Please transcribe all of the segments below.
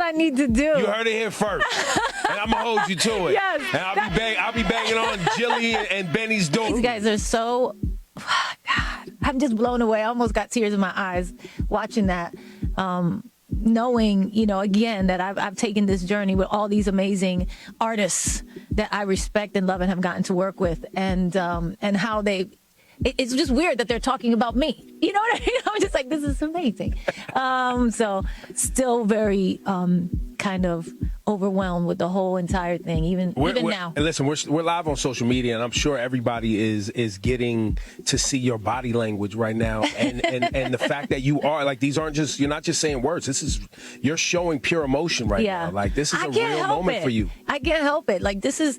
I need to do. You heard it here first. And I'm going to hold you to it. Yes. And I'll be banging on Jilly and Benny's door. These guys are so, God, I'm just blown away. I almost got tears in my eyes watching that. Knowing, you know, again, that I've taken this journey with all these amazing artists that I respect and love and have gotten to work with, and how it's just weird that they're talking about me. You know what I mean? I'm just like, this is amazing. So still very kind of overwhelmed with the whole entire thing, even now. And listen, we're live on social media, and I'm sure everybody is getting to see your body language right now, and the fact that you are like, these aren't just, you're not just saying words. You're showing pure emotion right now. Like, this is a real moment for you. I can't help it. Like, this is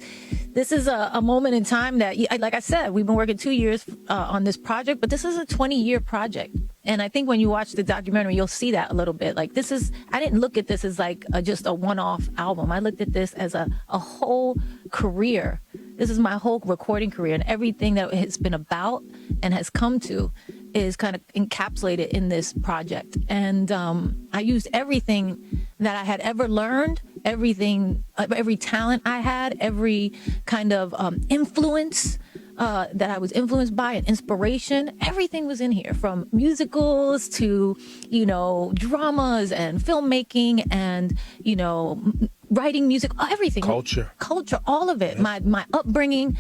a moment in time that, like I said, we've been working 2 years on this project, but this is a 20-year project. And I think when you watch the documentary, you'll see that a little bit. Like, I didn't look at this as like just a one-off album. I looked at this as a whole career. This is my whole recording career, and everything that it's been about and has come to is kind of encapsulated in this project. And I used everything that I had ever learned, every talent I had, every kind of influence that I was influenced by, and inspiration. Everything was in here, from musicals to, you know, dramas and filmmaking and, you know, writing music, everything. Culture, all of it. Yeah. My upbringing,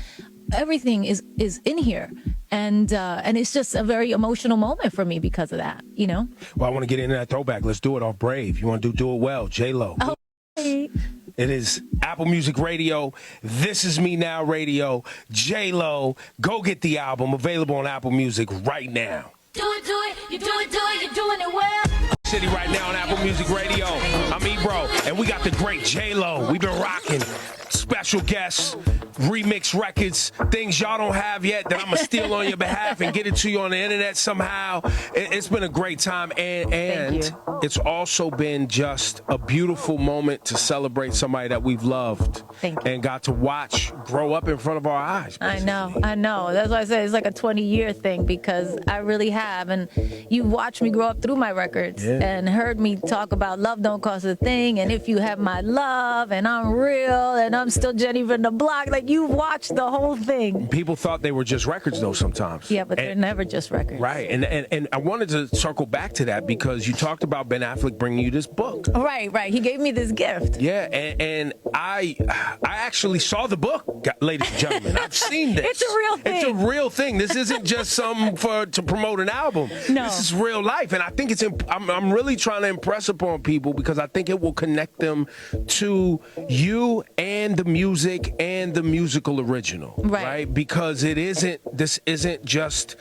everything is in here. And it's just a very emotional moment for me because of that, you know? Well, I want to get into that throwback. Let's do it off Brave. You want to do it well, J-Lo. Oh, hey. It is Apple Music Radio. This Is Me Now Radio. J-Lo. Go get the album. Available on Apple Music right now. Do it. You do it. You're doing it well. City right now on Apple Music Radio. I'm Ebro, and we got the great J-Lo. We've been rocking. Special guests, remix records, things y'all don't have yet that I'm going to steal on your behalf and get it to you on the internet somehow. It's been a great time, and it's also been just a beautiful moment to celebrate somebody that we've loved and got to watch grow up in front of our eyes. Basically. I know. That's why I said it's like a 20-year thing, because I really have. And you watched me grow up through my records and heard me talk about love don't cost a thing, and if you have my love, and I'm real, and I'm still Jenny from the block. Like, you watched the whole thing. People thought they were just records, though, sometimes. Yeah, but they're never just records. Right. And I wanted to circle back to that, because you talked about Ben Affleck bringing you this book. Right. He gave me this gift. Yeah, and I actually saw the book, ladies and gentlemen. I've seen this. It's a real thing. It's a real thing. This isn't just something to promote an album. No. This is real life, and I think I'm really trying to impress upon people, because I think it will connect them to you and the music and the musical original, right? Because this isn't just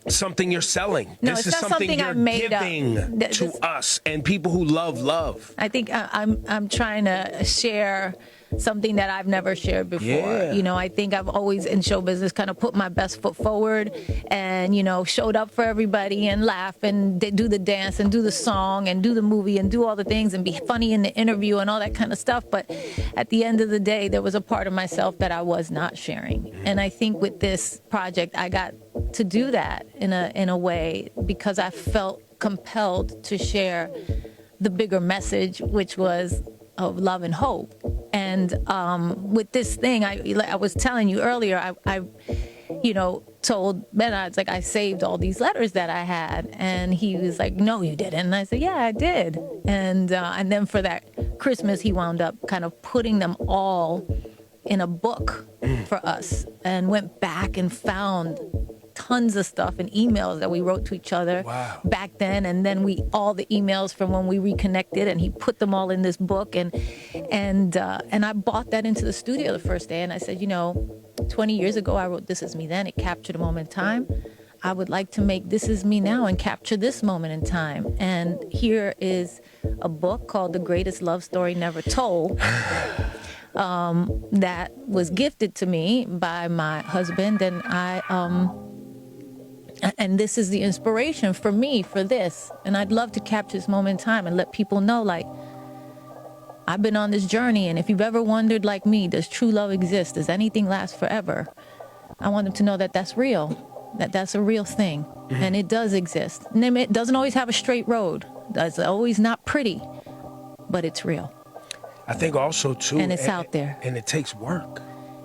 something you're selling. No, this is something you're giving to up. Us and people who love. I think I'm trying to share something that I've never shared before. Yeah. You know, I think I've always in show business kind of put my best foot forward and, you know, showed up for everybody and laugh and do the dance and do the song and do the movie and do all the things and be funny in the interview and all that kind of stuff. But at the end of the day, there was a part of myself that I was not sharing. And I think with this project, I got to do that in a way, because I felt compelled to share the bigger message, which was of love and hope. And with this thing, I was telling you earlier, I you know, told Ben, I was like, I saved all these letters that I had. And he was like, no, you didn't. And I said, yeah, I did. And then for that Christmas, he wound up kind of putting them all in a book for us, and went back and found tons of stuff and emails that we wrote to each other back then, and then all the emails from when we reconnected, and he put them all in this book, and I bought that into the studio the first day, and I said, you know, 20 years ago I wrote This Is Me Then. It captured a moment in time. I would like to make This Is Me Now and capture this moment in time. And here is a book called The Greatest Love Story Never Told. That was gifted to me by my husband, and and this is the inspiration for me for this. And I'd love to capture this moment in time and let people know, like, I've been on this journey, and if you've ever wondered, like me, does true love exist? Does anything last forever? I want them to know that that's real, that's a real thing, and it does exist. And it doesn't always have a straight road. It's always not pretty. but it's real. I think also too, And it's out there. and it takes work.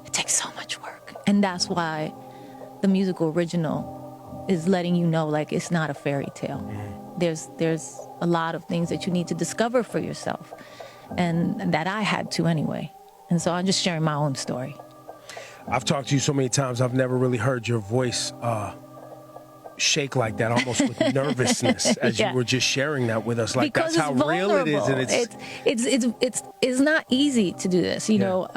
It takes so much work. And that's why the musical original is letting you know, like, it's not a fairy tale. There's a lot of things that you need to discover for yourself, and that I had to anyway. And so I'm just sharing my own story. I've talked to you so many times. I've never really heard your voice shake like that, almost with nervousness, as Yeah. you were just sharing that with us. Like, Because that's how it's real it is, and it's not easy to do this, you know,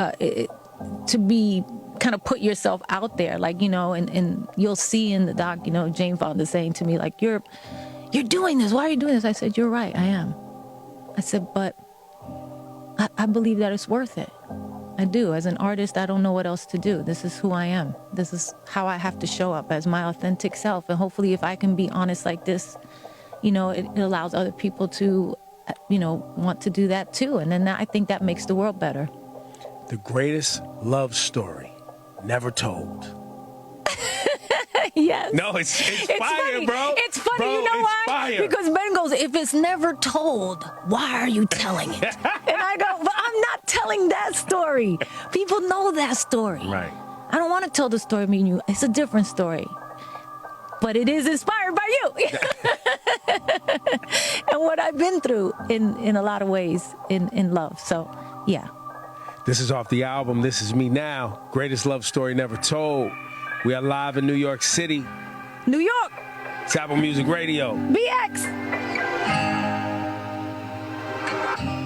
to be kind of put yourself out there, like, you know, and you'll see in the doc, you know, Jane Fonda saying to me, like, you're doing this. Why are you doing this? I said, you're right, I am. I said, but I believe that it's worth it. I do. As an artist, I don't know what else to do. This is who I am. This is how I have to show up, as my authentic self. And hopefully, if I can be honest like this, you know, it allows other people to, you know, want to do that too. And then I think that makes the world better. the greatest love story never told. Yes. No, it's fire, funny. bro. It's funny. Bro, You know it's why? fire. Because Ben goes, if it's never told, why are you telling it? And I go, but I'm not telling that story. People know that story. Right. I don't want to tell the story of me and you. It's a different story. But it is inspired by you. And what I've been through in a lot of ways in love. So, yeah. This is off the album, This Is Me Now, Greatest Love Story Never Told. We are live in New York City. New York, It's Apple Music Radio. BX.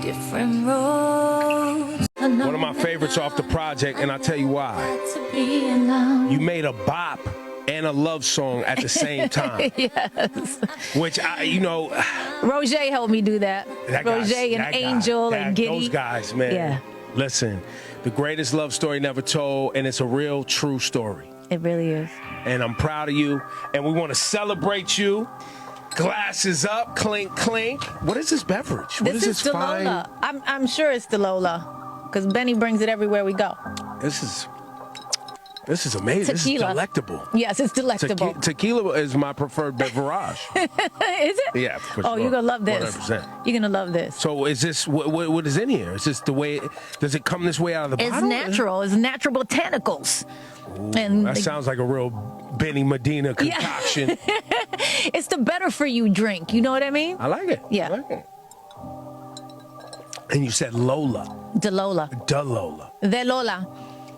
Different roads. One of my favorites off the project, and I'll tell you why. To be alone. You made a bop and a love song at the same time. Yes. Which, you know, Roger helped me do that. that Roger guy's- and that guy, Angel and Giddy. Those guys, man. Yeah. Listen, the greatest love story never told, and it's a real, true story. It really is. And I'm proud of you, and we want to celebrate you. Glasses up, clink, clink. What is this beverage? What This is Delola. I'm sure it's Delola, because Benny brings it everywhere we go. This is amazing. This is Tequila. delectable. Yes, it's delectable. Tequila is my preferred beverage. Is it? Yeah, for Oh, sure. you're gonna love this. 100%. You're gonna love this. So is this what is in here? Is this the way? Does it come this way out of the It's bottle? natural. It's natural botanicals. And That sounds like a real Benny Medina Yeah. concoction. it's the better for you drink. You know what I mean? I like it. Yeah. I like it. And you said Lola. Delola. Delola. Delola.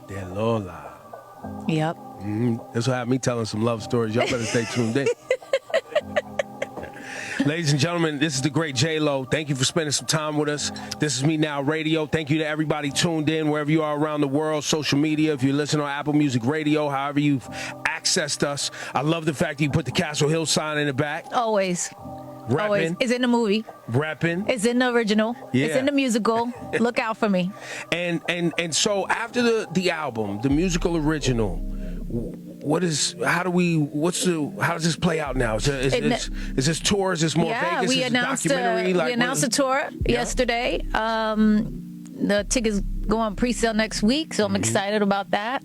Delola. Yep. This will have me telling some love stories. Y'all better stay tuned in. Ladies and gentlemen, this is the great J-Lo. Thank you for spending some time with us. This is Me Now Radio. Thank you to everybody tuned in wherever you are around the world, social media, if you listen on Apple Music Radio, however you've accessed us. I love the fact that you put the Castle Hill sign in the back. Always. Always. Repping. It's in the movie. Repping. It's in the original. It's Yeah. in the musical. Look out for me. And so after the album, the musical original, how does this play out now? Is this tour? Is this more Yeah, Vegas? we Is it announced documentary? we announced a tour yesterday. The tickets go on pre-sale next week, so I'm excited about that.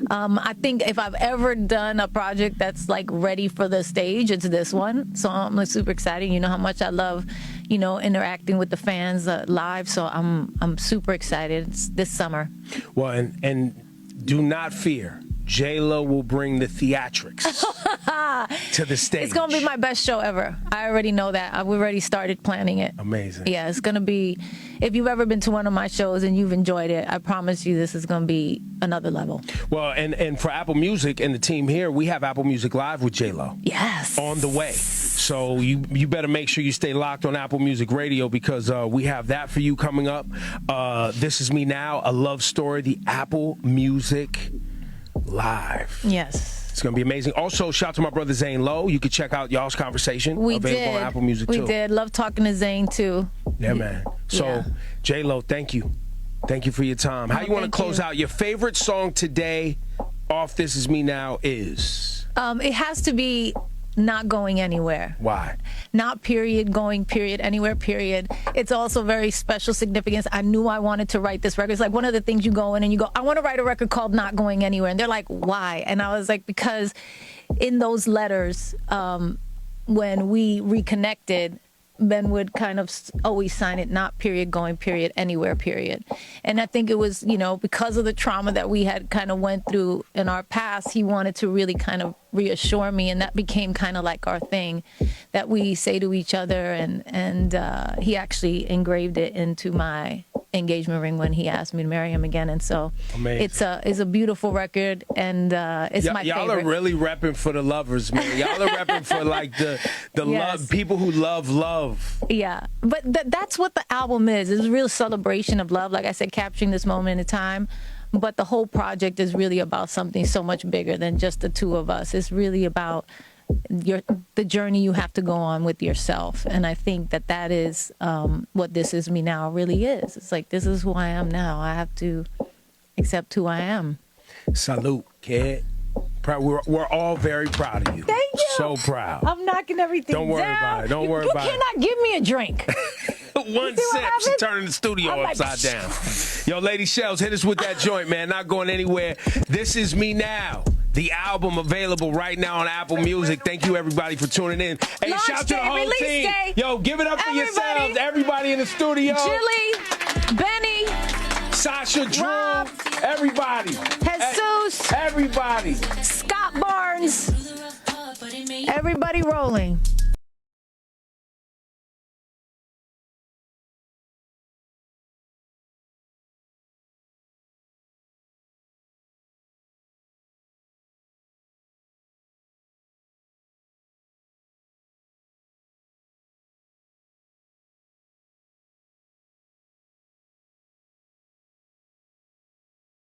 I think if I've ever done a project that's like ready for the stage, it's this one. So I'm super excited. You know how much I love, you know, interacting with the fans live. So I'm super excited. It's this summer. Well, and do not fear. J-Lo will bring the theatrics to the stage. It's gonna be my best show ever. I already know that. I've already started planning it. Amazing. Yeah, it's gonna be. If you've ever been to one of my shows and you've enjoyed it, I promise you this is gonna be another level. Well, and for Apple Music and the team here, we have Apple Music Live with J-Lo. Yes. On the way. So you better make sure you stay locked on Apple Music Radio because we have that for you coming up. This Is Me Now, a love story, the Apple Music Live. Yes. It's going to be amazing. Also, shout out to my brother Zane Lowe. You can check out y'all's conversation. We available did. on Apple Music too. We did. Love talking to Zane too. Yeah, man. So, Yeah. J-Lo, thank you. Thank you for your time. How you want to thank close you. out? Your favorite song today off This Is Me Now is? It has to be Not Going Anywhere. Why? Not period, going period, anywhere period. It's also very special significance. I knew I wanted to write this record. It's like one of the things you go in and you go, I want to write a record called Not Going Anywhere. And they're like, why? And I was like, because in those letters, when we reconnected, Ben would kind of always sign it, not period, going period, anywhere period. And I think it was, you know, because of the trauma that we had kind of went through in our past, he wanted to really kind of reassure me, and that became kind of like our thing that we say to each other. And he actually engraved it into my engagement ring when he asked me to marry him again. And so it's a beautiful record, and it's my favorite. Y'all are really repping for the lovers, man. Y'all are repping for like the Yes. love, people who love. Yeah, but that's what the album is. It's a real celebration of love. Like I said, capturing this moment in time. But the whole project is really about something so much bigger than just the two of us. It's really about the journey you have to go on with yourself. And I think that is what This Is Me Now really is. It's like, this is who I am now. I have to accept who I am. Salute, kid. We're all very proud of you. Thank you. So proud. I'm knocking everything down. Don't worry about it. Don't worry about it. You cannot give me a drink. One sip, she turning the studio I'm like, upside down. Yo, Lady Shells, hit us with that joint, man. Not going anywhere. This Is Me Now. The album available right now on Apple Music. Thank you, everybody, for tuning in. Hey, Launch shout out to the day, whole release team. day. Yo, give it up for yourselves. Everybody in the studio. Jilly, Benny, Sasha, Drew, Rob, everybody. Jesus, Everybody. Scott Barnes, everybody rolling.